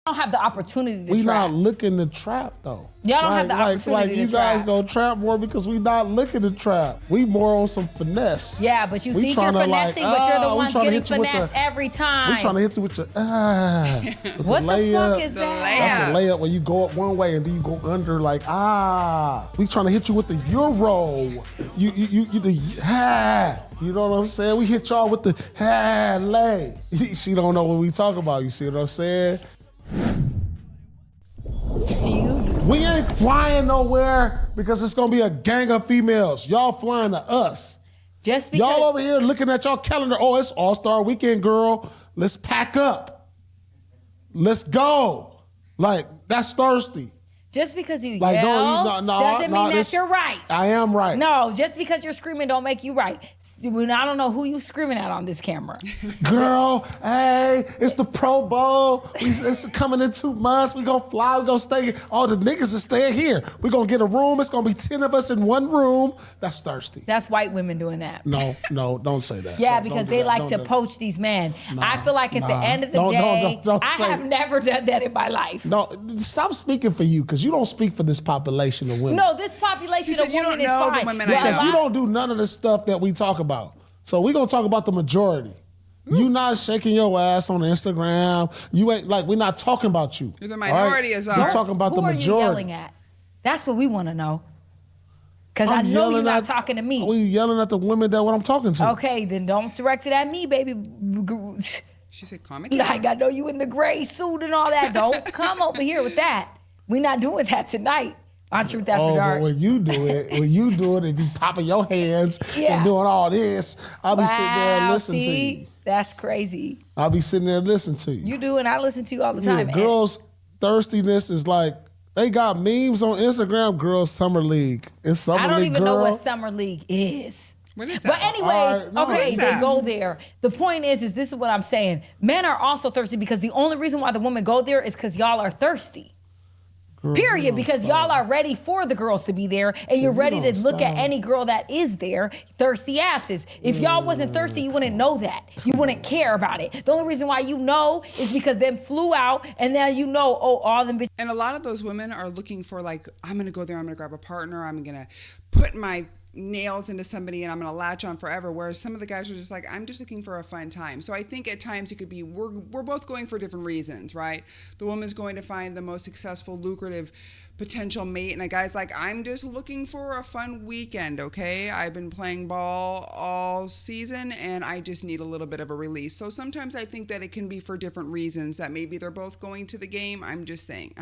don't have the opportunity to we trap. not looking to trap though. Y'all don't have the opportunity like to you guys trap. go trap more because we not looking to trap. We more on some finesse. Yeah, but you we think you're finessing, but you're the ones getting finessed every time. We trying to hit you with your with what the layup. fuck is that? That's a layup where you go up one way and then you go under like We trying to hit you with the euro. You know what I'm saying? We hit y'all with the lay. She don't know what we talk about. You see what I'm saying? We ain't flying nowhere because it's gonna be a gang of females. Y'all flying to us. Just because y'all over here looking at y'all calendar. Oh, it's All-Star Weekend, girl. Let's pack up. Let's go. Like, that's thirsty. Just because you like, yell doesn't mean that you're right. I am right. No, just because you're screaming don't make you right. I don't know who you screaming at on this camera. Girl, hey, it's the Pro Bowl. It's coming in 2 months. We gonna fly, we gonna stay here. All the niggas are staying here. We gonna get a room. It's gonna be 10 of us in one room. That's thirsty. That's white women doing that. No, don't say that. Yeah, because they like to poach these men. I feel like at the end of the day, I have never done that in my life. No, stop speaking for you, because you don't speak for this population of women. No, this population of women is fine. Because you don't do none of the stuff that we talk about. So we're gonna talk about the majority. You not shaking your ass on Instagram. You ain't like, we're not talking about you. You're the minority, right? We're talking about the majority. Who are you yelling at? That's what we want to know. Because I know you're not talking to me. We yelling at the women that what I'm talking to. Okay, then don't direct it at me, baby. She said, "Comment." Like, I know you in the gray suit and all that. Don't come over here with that. We're not doing that tonight on Truth After Dark. But when you do it, and you be popping your hands and doing all this, I'll be sitting there and listening to you. That's crazy. I'll be sitting there and listening to you. You do, and I listen to you all the time. Girls' thirstiness is like, they got memes on Instagram, Girls Summer League. It's Summer League, I don't even know what Summer League is. What is that? But anyways, they go there. The point is this is what I'm saying. Men are also thirsty because the only reason why the women go there is because y'all are thirsty. Period, because y'all are ready for the girls to be there, and you're ready to look at any girl that is there, thirsty asses. If y'all wasn't thirsty, you wouldn't know that. You wouldn't care about it. The only reason why you know is because them flew out, and now you know, all them bitches. And a lot of those women are looking for, like, I'm gonna go there, I'm gonna grab a partner, I'm gonna put my nails into somebody and I'm gonna latch on forever, whereas some of the guys are just like, I'm just looking for a fun time. So I think at times it could be, we're both going for different reasons, right? The woman's going to find the most successful, lucrative potential mate, and a guy's like, I'm just looking for a fun weekend, okay? I've been playing ball all season and I just need a little bit of a release. So sometimes I think that it can be for different reasons, that maybe they're both going to the game. I'm just saying.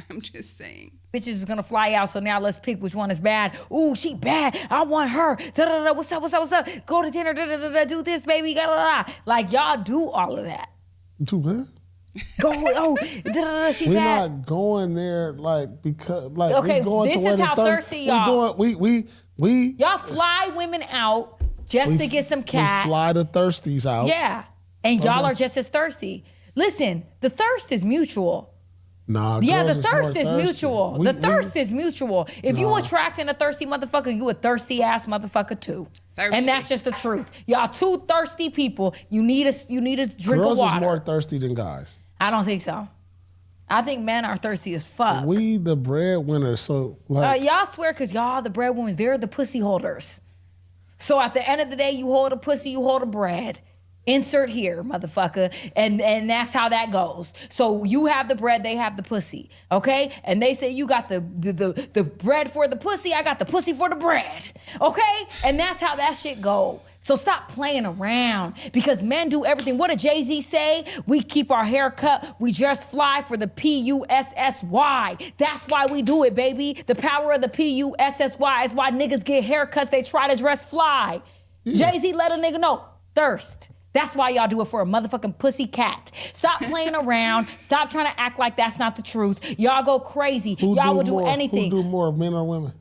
Bitches is gonna fly out, so now let's pick which one is bad. Ooh, she bad. I want her. Da-da-da, what's up? Go to dinner, da-da-da-da, do this, baby, da-da-da. Like, y'all do all of that. Do what? Go, da-da-da, she We're bad. not going there, like, because, like, okay, we going this to is how thirsty y'all. We y'all fly women out just to get some cat. We fly the thirsties out. Yeah, and y'all are just as thirsty. Listen, the thirst is mutual. Nah, yeah, the thirst is mutual. The thirst is mutual. If you attracting a thirsty motherfucker, you a thirsty ass motherfucker too. Thirsty. And that's just the truth. Y'all two thirsty people. You need a drink of water. Girls is more thirsty than guys. I don't think so. I think men are thirsty as fuck. We the breadwinners, so like y'all swear because y'all the breadwinners. They're the pussy holders. So at the end of the day, you hold a pussy, you hold a bread. Insert here, motherfucker. And that's how that goes. So you have the bread, they have the pussy. Okay? And they say you got the bread for the pussy, I got the pussy for the bread. Okay? And that's how that shit go. So stop playing around because men do everything. What did Jay-Z say? We keep our hair cut. We just fly for the P-U-S-S-Y. That's why we do it, baby. The power of the P-U-S-S-Y is why niggas get haircuts. They try to dress fly. Yeah. Jay-Z let a nigga know. Thirst. That's why y'all do it for a motherfucking pussy cat. Stop playing around. Stop trying to act like that's not the truth. Y'all go crazy. Y'all will do anything. Who do more, men or women?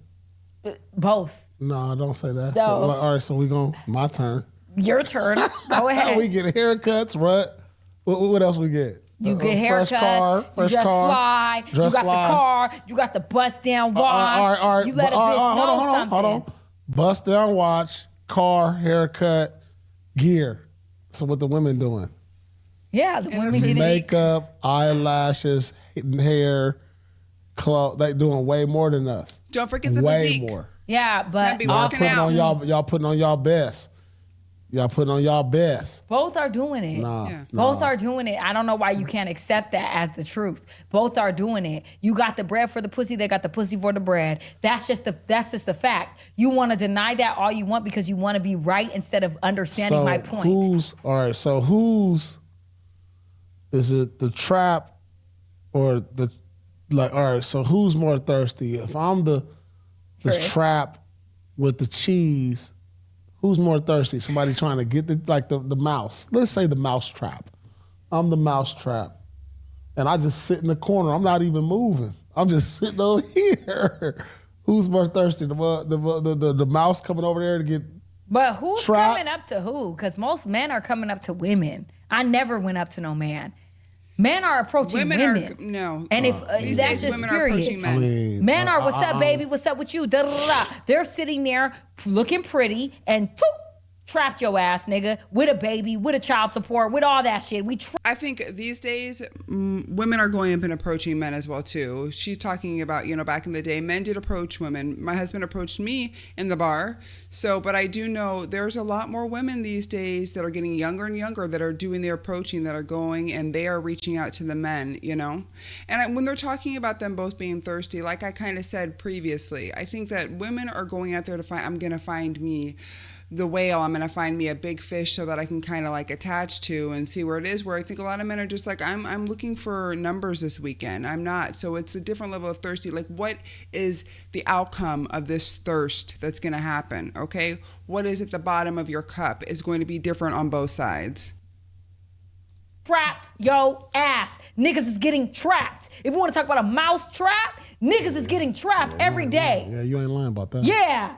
Both. No, don't say that. No. So, all right, so we going, my turn. Your turn. Go ahead. We get haircuts, right? What else we get? You get haircuts, you just fly, you got the car, you got the bust down watch, all right. You let a bitch know something. Hold on. Bust down watch, car, haircut, gear. So what the women doing? Yeah, the women get it. Makeup, eyelashes, hair, clothes. They doing way more than us. Don't forget the way physique. more. Yeah, but Be Y'all working putting out. on y'all putting on y'all best. Y'all putting on y'all best. both are doing it. Nah, Yeah. Both are doing it. I don't know why you can't accept that as the truth. Both are doing it. You got the bread for the pussy, they got the pussy for the bread. That's just the fact. You want to deny that all you want because you want to be right instead of understanding my point. Who's is it the trap or the all right, so who's more thirsty? If I'm the Fred. trap with the cheese, who's more thirsty? Somebody trying to get the mouse. Let's say the mouse trap. I'm the mouse trap. And I just sit in the corner. I'm not even moving. I'm just sitting over here. Who's more thirsty? The mouse coming over there to get But who's trapped? coming up to who? Because most men are coming up to women. I never went up to no man. Men are approaching women. No. And if These that's days, just women are approaching period. men. Men are, what's up, baby? What's up with you? Da, da, da, da. They're sitting there looking pretty and toop, trapped your ass, nigga, with a baby, with a child support, with all that shit. I think these days, women are going up and approaching men as well, too. She's talking about, back in the day, men did approach women. My husband approached me in the bar. But I do know there's a lot more women these days that are getting younger and younger that are doing their approaching, that are going and they are reaching out to the men, And when they're talking about them both being thirsty, like I kind of said previously, I think that women are going out there to find, I'm going to find me the whale, I'm going to find me a big fish so that I can kind of like attach to and see where it is, where I think a lot of men are just like, I'm looking for numbers this weekend. I'm not. So it's a different level of thirsty. Like, what is the outcome of this thirst that's going to happen? Okay. What is at the bottom of your cup is going to be different on both sides. Trapped yo ass. Niggas is getting trapped. If you want to talk about a mouse trap, niggas is getting trapped every day. Yeah, you ain't lying about that. Yeah.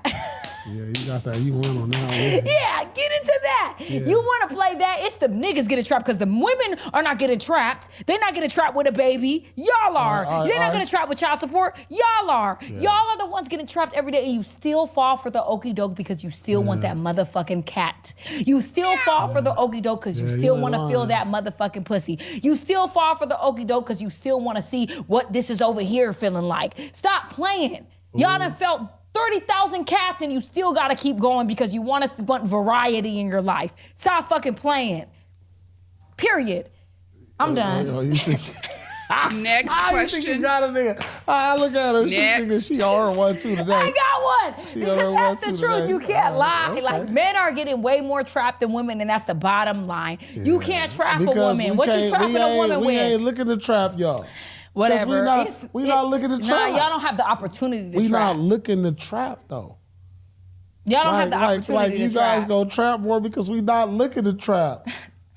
Yeah, you got that. You won on that one. Yeah, get into that. Yeah. You want to play that? It's the niggas getting trapped because the women are not getting trapped. They're not getting trapped with a baby. Y'all are. They're not getting trapped with child support. Y'all are. Yeah. Y'all are the ones getting trapped every day, and you still fall for the okie doke because you still want that motherfucking cat. You still fall for the okie doke because you still want to feel that motherfucking pussy. You still fall for the okie doke because you still want to see what this is over here feeling like. Stop playing. Y'all done felt 30,000 cats and you still gotta keep going because you want variety in your life. Stop fucking playing. Period. I'm done. Next You question. think you got a nigga? Look at her. She thinking she on her 1-2 today. I got one. Because that's the truth. You can't lie. Okay. Like, men are getting way more trapped than women, and that's the bottom line. Yeah. You can't trap a woman. What you trapping a woman with? We ain't looking to trap y'all. Whatever. We not looking to trap. Nah, y'all don't have the opportunity to trap. We not looking to trap, though. Y'all don't have the opportunity to trap. Like you guys go trap more because we not looking to trap.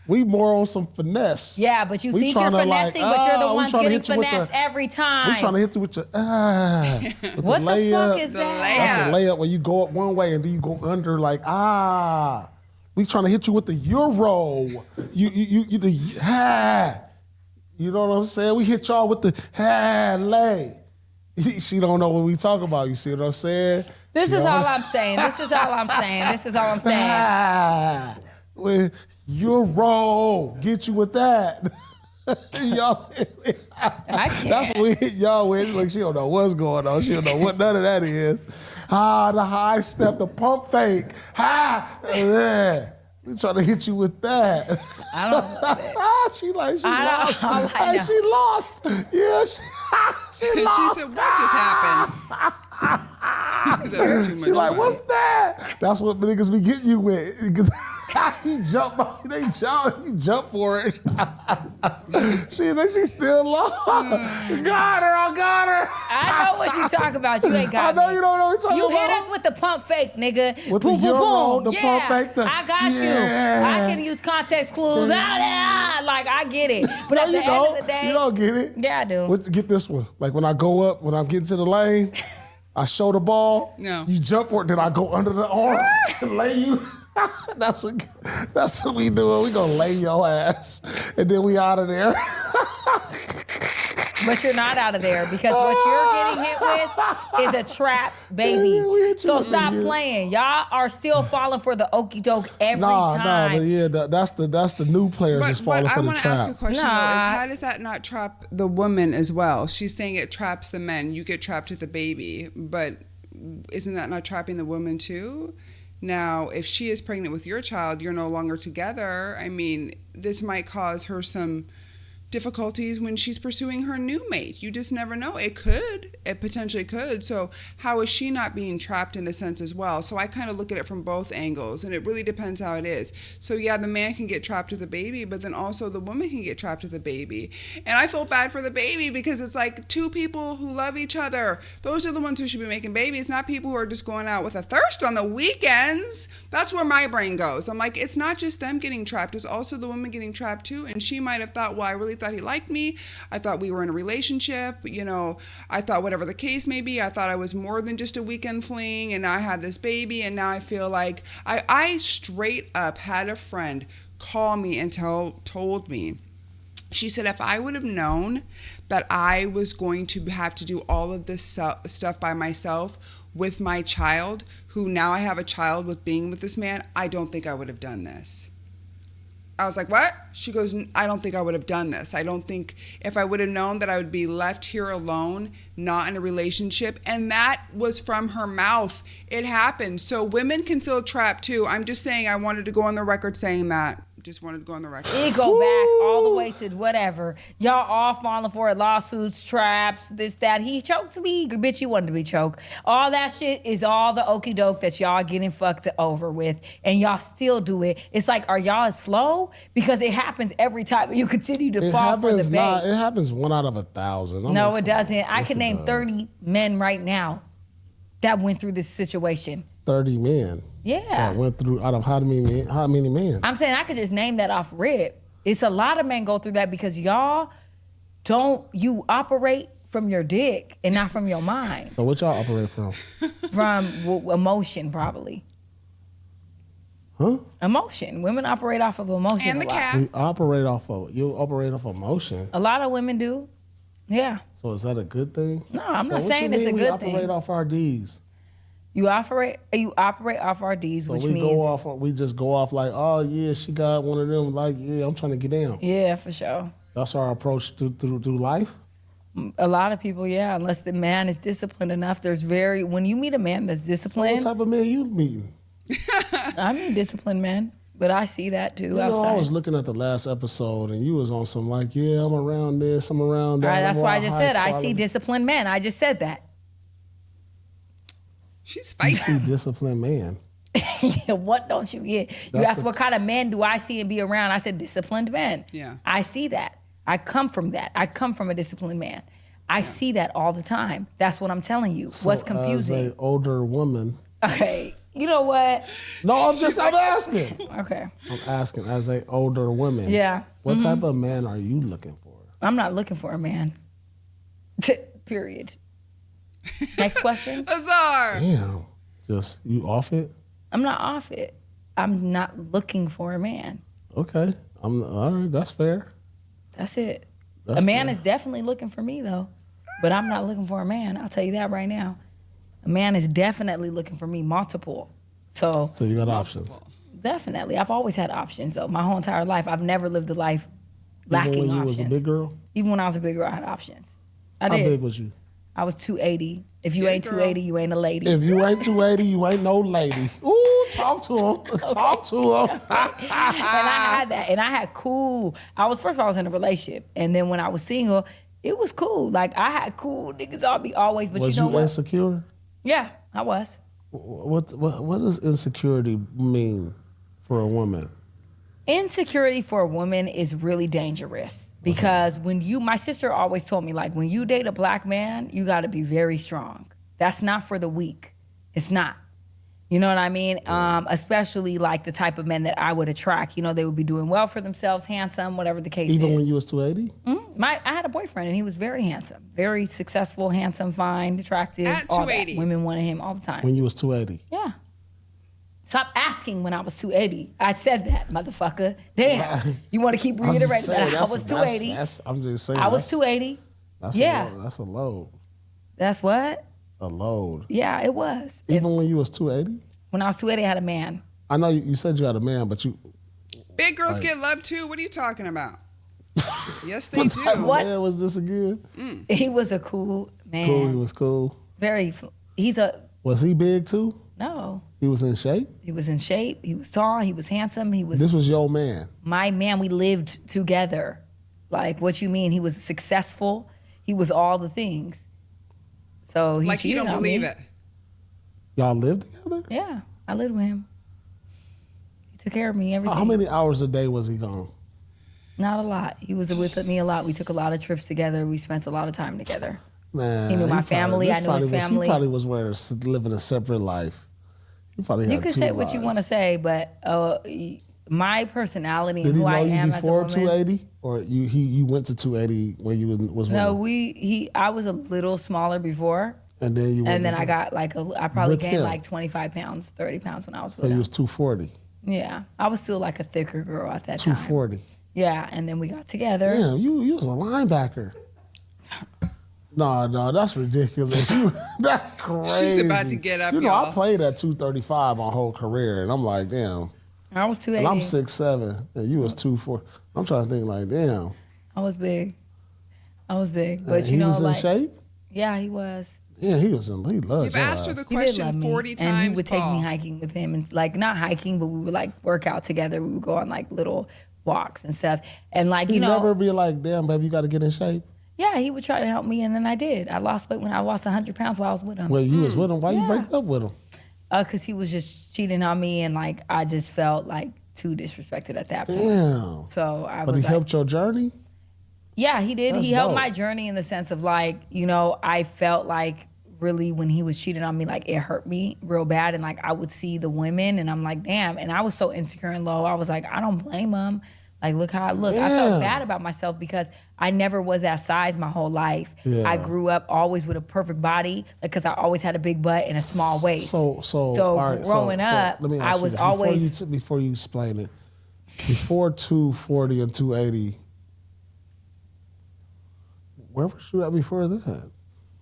We more on some finesse. Yeah, but you think you're finessing, but you're the ones getting finessed every time. We trying to hit you with your with what the fuck is that? That's a layup where you go up one way and then you go under like We trying to hit you with the euro. You the You know what I'm saying? We hit y'all with the lay. She don't know what we talk about. You see what I'm saying? This is all I'm saying. This is all I'm saying. With euro, get you with that. Y'all, that's what we hit y'all with. Like she don't know what's going on. She don't know what none of that is. The high step, the pump fake. We trying to hit you with that. I don't know that. She lost. She lost. Yeah, she lost. She said, what just happened? She like, what's that? That's what niggas be getting you with. You jump for it. She still lost. Got her, I got her. I know what you talk about. You ain't got I know me. you don't know what you're talking about. You hit us with the pump fake, nigga. With boom, the euro, boom. the pump fake. I got you. I can use context clues. Like, I get it. But at the end of the day. You don't get it. Yeah, I do. Get this one. Like when I go up, when I'm getting to the lane, I show the ball. No. You jump for it, then I go under the arm and lay you. That's what we do. We gonna lay your ass, and then we out of there. But you're not out of there because what you're getting hit with is a trapped baby. So stop playing. Y'all are still falling for the okie doke every time. But yeah, that's the new players that's falling for the trap. I want to ask a question though, is how does that not trap the woman as well? She's saying it traps the men. You get trapped with the baby, but isn't that not trapping the woman too? Now, if she is pregnant with your child, you're no longer together. I mean, this might cause her some difficulties when she's pursuing her new mate. You just never know. It potentially could. So how is she not being trapped in a sense as well? So I kind of look at it from both angles, and it really depends how it is. So yeah, the man can get trapped with a baby, but then also the woman can get trapped with a baby. And I feel bad for the baby because it's like two people who love each other. Those are the ones who should be making babies, not people who are just going out with a thirst on the weekends. That's where my brain goes. I'm like, it's not just them getting trapped, it's also the woman getting trapped too. And she might have thought, well, I really thought he liked me. I thought we were in a relationship. You know, I thought whatever the case may be, I thought I was more than just a weekend fling, and now I had this baby, and now I feel like I straight up had a friend call me and told me, she said, if I would have known that I was going to have to do all of this stuff by myself with my child, who now I have a child with being with this man, I don't think I would have done this. I was like, what? She goes, I don't think I would have done this. I don't think if I would have known that I would be left here alone, not in a relationship. And that was from her mouth. It happened. So women can feel trapped too. I'm just saying, I wanted to go on the record saying that. Just wanted to go on the record. It go back all the way to whatever. Y'all all falling for it. Lawsuits, traps, this, that. He choked me. Bitch, you wanted to be choked. All that shit is all the okie doke that y'all getting fucked over with. And y'all still do it. It's like, are y'all slow? Because it happens every time you continue to fall for the bait. It happens 1 out of 1,000. No, it doesn't. I can name 30 men right now that went through this situation. 30 men. Yeah. That went through out of how many men? I'm saying I could just name that off rip. It's a lot of men go through that because y'all you operate from your dick and not from your mind. So what y'all operate from? From emotion, probably. Huh? Emotion. Women operate off of emotion. And the cat. You operate off emotion. A lot of women do. Yeah. So is that a good thing? No, I'm not saying it's a good thing. We operate off our D's. You operate off our D's, so which we means we just go off like, oh yeah, she got one of them. Like, yeah, I'm trying to get down. Yeah, for sure. That's our approach to life. A lot of people, yeah, unless the man is disciplined enough. When you meet a man that's disciplined. So what type of man you meeting? I mean disciplined men, but I see that too. You know, I was looking at the last episode and you was on some like, yeah, I'm around this, I'm around that. All right, that's why I just said quality. I see disciplined men. I just said that. She's spicy. You see disciplined man. Yeah, what don't you get? You asked what kind of men do I see and be around? I said disciplined men. Yeah. I see that. I come from that. I come from a disciplined man. I see that all the time. That's what I'm telling you. So what's confusing? As an older woman. Okay. You know what? No, I'm asking. Okay. I'm asking as an older woman. Yeah. What type of man are you looking for? I'm not looking for a man. Period. Next question. Azar. Damn. Just, you off it? I'm not off it. I'm not looking for a man. Okay. All right, that's fair. That's it. That's a man fair. is definitely looking for me though, but I'm not looking for a man. I'll tell you that right now. A man is definitely looking for me, multiple. So you got options. Definitely. I've always had options though. My whole entire life, I've never lived a life lacking Even when you options. was a big girl? Even when I was a big girl, I had options. I How did. big was you? I was 280. If you ain't girl. 280, you ain't a lady. If you ain't 280, you ain't no lady. Ooh, talk to him. Talk to him. And I had that. And I had cool. First of all, I was in a relationship. And then when I was single, it was cool. Like I had cool niggas always. But Was you know what? insecure? Yeah, I was. What does insecurity mean for a woman? Insecurity for a woman is really dangerous because my sister always told me, like, when you date a black man, you got to be very strong. That's not for the weak. It's not. You know what I mean? Especially like the type of men that I would attract. You know, they would be doing well for themselves, handsome, whatever the case is. Even when you was 280? I had a boyfriend and he was very handsome, very successful, handsome, fine, attractive. At all that. 280. Women wanted him all the time. When you was 280? Yeah. Stop asking when I was 280. I said that, motherfucker. Damn. You want to keep reiterating that? I was 280. I'm just saying. I was 280. That's Yeah. That's a load. That's what? A load. Yeah, it was. Even when you was 280? When I was 280, I had a man. I know you said you had a man, but you... Big girls get love too. What are you talking about? Yes, they do. What? man was this again? He was a cool man. Cool, he was cool. Was he big too? No. He was in shape? He was in shape. He was tall. He was handsome. This was your man? My man. We lived together. Like, what you mean? He was successful. He was all the things. So he like you cheated don't on believe me. it. Y'all lived together? Yeah, I lived with him. He took care of me, everything. How many hours a day was he gone? Not a lot. He was with me a lot. We took a lot of trips together. We spent a lot of time together. Man, He knew my family. I knew his family. He probably was living a separate life. He probably had You can two say what you lives. want to say, but my personality and Did he who know I you am as a before woman. 280, or you went to 280 when you was No, with him? I was a little smaller before, And then you went and then to, I got I probably With gained him? like 25 pounds, 30 pounds when I was so with you him. was 240. Yeah, I was still like a thicker girl at that time. 240. Yeah, and then we got together. Damn, you was a linebacker. No, that's ridiculous. That's crazy. She's about to get up, You know, y'all. I played at 235 my whole career, and I'm like, damn. I was And 280. I'm 6'7", and you was 240. I'm trying to think like, damn. I was big. But And you he know, was in like, shape? yeah, he was. Yeah, he loved You've your asked her ass. the He did love question me. 40 times. And he would take me Paul. hiking with him, and like not hiking, but we would like work out together. We would go on like little walks and stuff. And like, He you know, never be like, damn, baby, you got to get in shape. yeah, he would try to help me, and then I did. I lost weight when I lost 100 pounds while I was with him. Well, you was with him. Why you break up with him? Because he was just cheating on me, and like I just felt like too disrespected at that point. Damn. So I But was he like, helped your journey? yeah, he did. That's He helped dope. my journey in the sense of like, you know, I felt like really when he was cheating on me, like it hurt me real bad. And like I would see the women and I'm like, damn. And I was so insecure and low. I was like, I don't blame him. Like, look how I look. I felt Damn. bad about myself because I never was that size my whole life. Yeah. I grew up always with a perfect body because I always had a big butt and a small waist. So all right, growing up, let me I ask you was this. always Before you explain it, before 240 and 280, where was you at before that?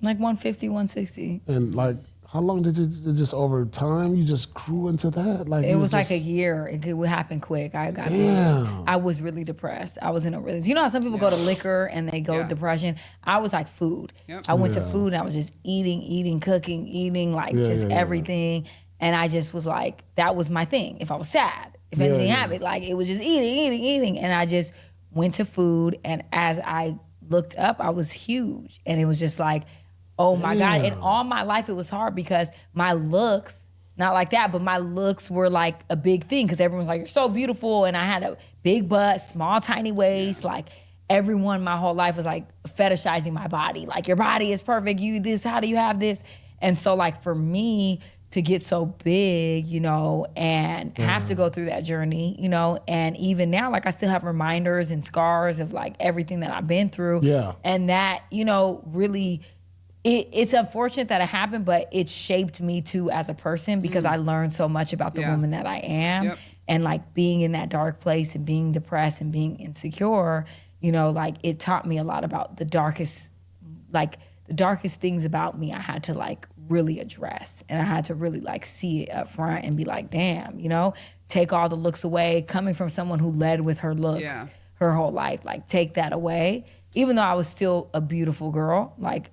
like 150, 160. And like, how long did you just over time you just grew into that? Like It was like a year. It would happen quick. I was really depressed. I was in a really, you know how some people go to liquor and they go depression? I was like food. Yep. I went to food and I was just eating, cooking, like just everything. And I just was like, that was my thing. If I was sad, if anything happened, like it was just eating. And I just went to food. And as I looked up, I was huge. And it was just like, oh my God. And all my life it was hard because my looks, not like that, but my looks were like a big thing because everyone's like, you're so beautiful. And I had a big butt, small, tiny waist. Like everyone my whole life was like fetishizing my body. Like your body is perfect. You this, how do you have this? And so like for me to get so big, you know, and have to go through that journey, you know, and even now, like I still have reminders and scars of like everything that I've been through. Yeah. And that, you know, really it's unfortunate that it happened, but it shaped me too as a person because I learned so much about the woman that I am. Yep. And like being in that dark place and being depressed and being insecure, you know, like it taught me a lot about the darkest things about me I had to like really address. And I had to really like see it up front and be like, damn, you know, take all the looks away, coming from someone who led with her looks her whole life, like take that away. Even though I was still a beautiful girl, like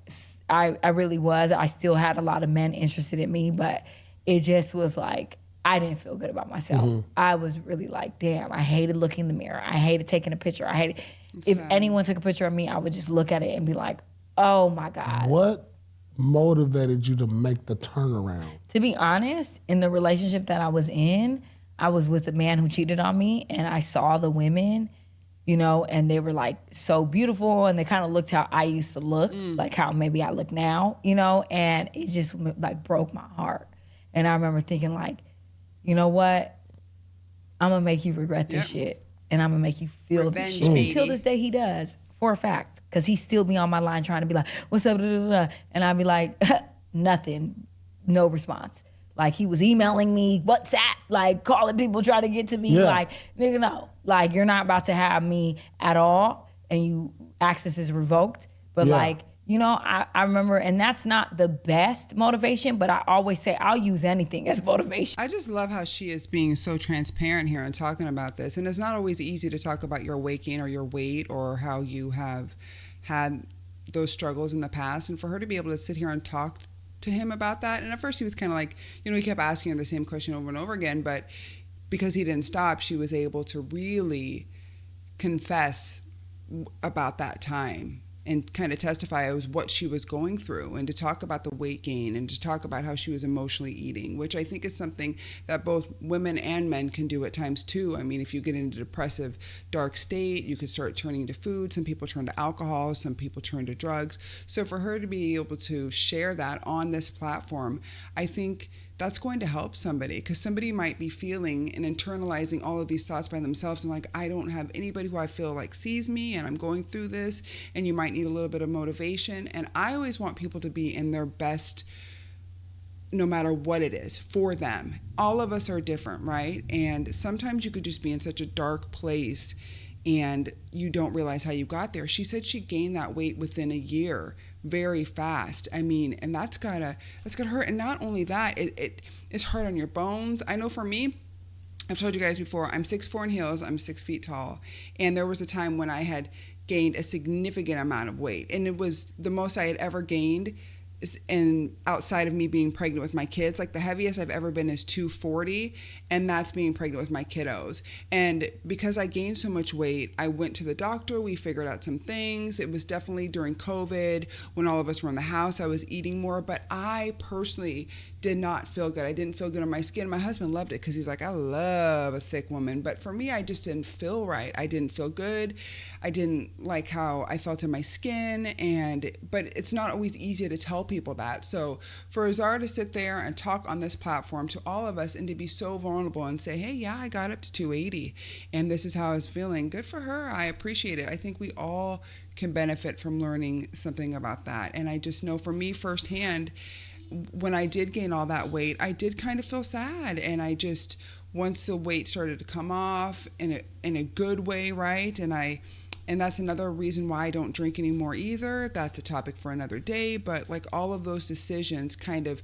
I really was. I still had a lot of men interested in me, but it just was like, I didn't feel good about myself. I was really like, damn, I hated looking in the mirror. I hated taking a picture. If anyone took a picture of me, I would just look at it and be like, oh my God. What motivated you to make the turnaround? To be honest, in the relationship that I was in, I was with a man who cheated on me and I saw the women, you know, and they were like so beautiful and they kind of looked how I used to look, like how maybe I look now, you know, and it just like broke my heart. And I remember thinking like, you know what? I'm gonna make you regret this shit and I'm gonna make you feel Revenge, this shit. baby. Till this day he does, for a fact, because he still be on my line trying to be like, what's up, and I'd be like, nothing, no response. Like he was emailing me, WhatsApp, like calling people trying to get to me. Like, nigga, no. Like you're not about to have me at all and you access is revoked But Yeah. like, you know, I remember, and that's not the best motivation, but I always say I'll use anything as motivation. I just love how she is being so transparent here and talking about this. And it's not always easy to talk about your weight gain or your weight or how you have had those struggles in the past. And for her to be able to sit here and talk to him about that. And at first he was kind of like, you know, he kept asking her the same question over and over again. But because he didn't stop, she was able to really confess about that time and kind of testify as what she was going through, and to talk about the weight gain and to talk about how she was emotionally eating, which I think is something that both women and men can do at times too. I mean, if you get into a depressive, dark state, you could start turning to food. Some people turn to alcohol, some people turn to drugs. So for her to be able to share that on this platform, I think that's going to help somebody, because somebody might be feeling and internalizing all of these thoughts by themselves and like, I don't have anybody who I feel like sees me and I'm going through this, and you might need a little bit of motivation. And I always want people to be in their best no matter what it is for them. All of us are different, right? And sometimes you could just be in such a dark place and you don't realize how you got there. She said she gained that weight within a year, very fast. I mean, and that's gotta hurt. And not only that, it's hard on your bones. I know for me, I've told you guys before, I'm 6'4" in heels, I'm 6 feet tall. And there was a time when I had gained a significant amount of weight. And it was the most I had ever gained, and outside of me being pregnant with my kids. Like the heaviest I've ever been is 240, and that's being pregnant with my kiddos. And because I gained so much weight, I went to the doctor, we figured out some things. It was definitely during COVID when all of us were in the house, I was eating more, but I personally did not feel good. I didn't feel good on my skin. My husband loved it because he's like, I love a thick woman. But for me, I just didn't feel right. I didn't feel good. I didn't like how I felt in my skin. But it's not always easy to tell people that. So for Azar to sit there and talk on this platform to all of us and to be so vulnerable and say, hey, yeah, I got up to 280 and this is how I was feeling. Good for her. I appreciate it. I think we all can benefit from learning something about that. And I just know for me firsthand, when I did gain all that weight, I did kind of feel sad. And I just, once the weight started to come off in a good way, right? And that's another reason why I don't drink anymore either. That's a topic for another day. But like all of those decisions kind of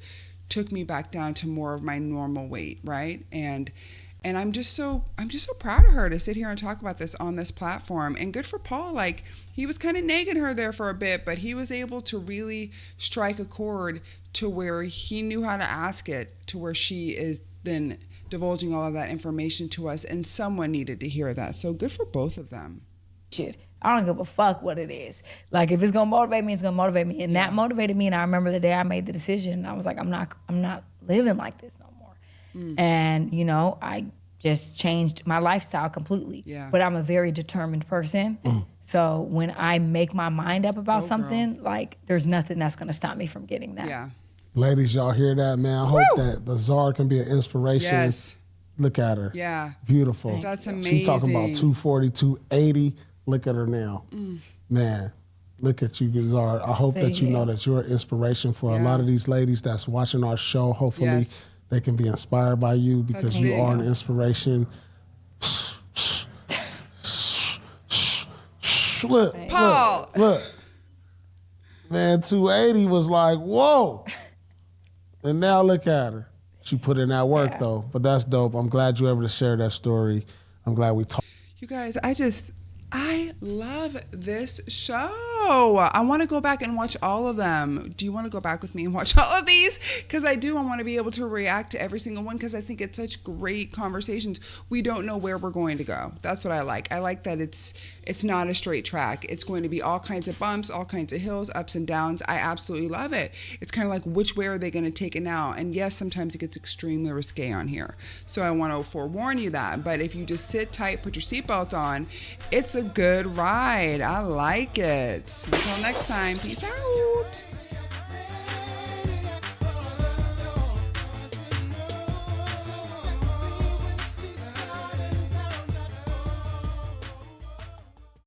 took me back down to more of my normal weight, right? And I'm just so proud of her to sit here and talk about this on this platform. And good for Paul. Like, he was kind of nagging her there for a bit, but he was able to really strike a chord to where he knew how to ask it, to where she is then divulging all of that information to us, and someone needed to hear that. So good for both of them. Shit, I don't give a fuck what it is. Like, if it's gonna motivate me, it's gonna motivate me. And that motivated me. And I remember the day I made the decision, I was like, I'm not living like this no more. And, you know, I just changed my lifestyle completely. Yeah. But I'm a very determined person. So when I make my mind up about something, like, there's nothing that's gonna stop me from getting that. Yeah. Ladies, y'all hear that, man? I hope that Azar can be an inspiration. Yes. Look at her. Yeah. Beautiful. That's amazing. She talking about 240, 280. Look at her now. Man, look at you, Azar. I hope that you know that you're an inspiration for a lot of these ladies that's watching our show. Hopefully they can be inspired by you, because you are an inspiration. Look, Paul. Look. Man, 280 was like, whoa. And now look at her. She put in that work though, but that's dope. I'm glad you were able to share that story. I'm glad we talked. You guys, I love this show. I want to go back and watch all of them. Do you want to go back with me and watch all of these? Because I do. I want to be able to react to every single one, because I think it's such great conversations. We don't know where we're going to go. That's what I like. I like that it's not a straight track. It's going to be all kinds of bumps, all kinds of hills, ups and downs. I absolutely love it. It's kind of like, which way are they going to take it now? And yes, sometimes it gets extremely risque on here. So I want to forewarn you that. But if you just sit tight, put your seatbelt on, it's a good ride. I like it. Until next time, peace out.